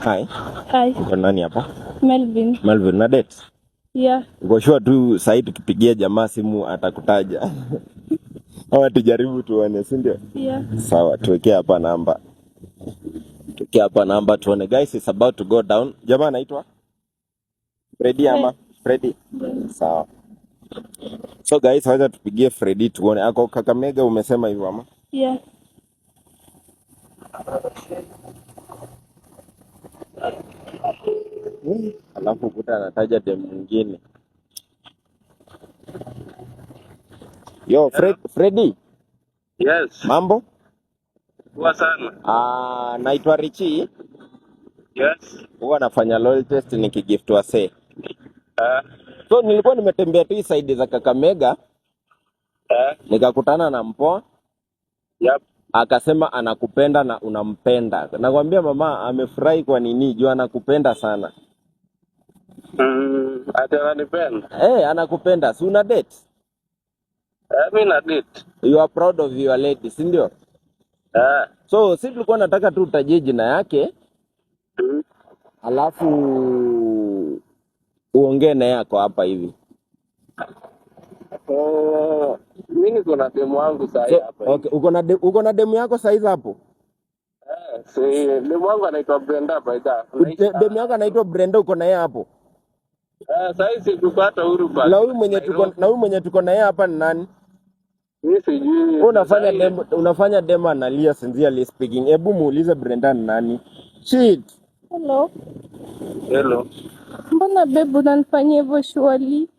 Hi. Hi. Uko nani hapa? Melvin. Melvin na date? Yeah. Uko sure tu sasa tukipigia jamaa simu atakutaja? Hawa tujaribu tuone, si ndio? Yeah. Sawa, tuwekee hapa namba. Tuwekee hapa namba tuone. Guys, it's about to go down. Jamaa anaitwa Freddy ama Freddy? Yeah. Sawa. So guys, wacha tupigie Freddy tuone. Ako Kakamega umesema hivyo ama? Yeah. Alafu kuta anataja dem mwingine. Yo, Freddy. Yes. Mambo? Poa sana. Naitwa Richie. Yes. Huwa nafanya loyal test nikigift wasee. Ah. So nilikuwa nimetembea tu side za Kakamega. Nikakutana na mpoa. Yep. Akasema anakupenda na unampenda. Nakwambia mama amefurahi kwa nini? Jua anakupenda sana. Ati ananipenda? Anakupenda. Si una date? Mimi na date. You are proud of your lady, si ndio? So si tulikuwa nataka tu utajie jina yake. Alafu uongee na yako hapa hivi. Mimi niko na demu wangu sasa hapa. Okay, uko na demu yako saizi hapo? Si demu wangu anaitwa Brenda Baida. Demu yako anaitwa Brenda, uko na yeye hapo? Sasa hizi tupata huru pa. Na huyu mwenye tuko na yeye hapa ni nani? Mimi sijui. Unafanya demo analia sincerely speaking. Hebu muulize Brenda ni nani? Shit. Hello. Hello. Mbona babe unanifanyia hivyo surely?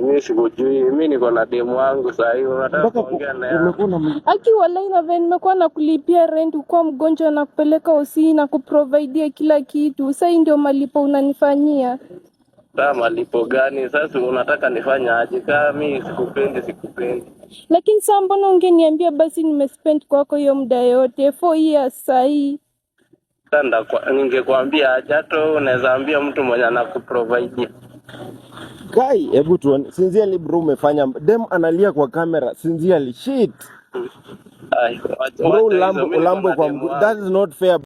Mimi sikujui. Mimi niko na demu wangu sasa hivi. Unataka kuongea naye? Aki walai na vile nimekuwa nakulipia rent, kwa mgonjwa na kupeleka hosi na kuprovide kila kitu. Sasa ndio malipo unanifanyia. Sasa malipo gani? Sasa unataka nifanye aje? Kama mimi sikupendi. Lakini sasa mbona ungeniambia basi nimespend kwako hiyo muda yote 4 years sasa hii. Sasa ningekwambia aje? Hata unaweza ambia mtu mwenye anakuprovide. Kai, hebu tuone. Sincerely bro, umefanya dem analia kwa kamera. Sincerely shit. Ai, Bro, lambo kwa mguu. That is not fair.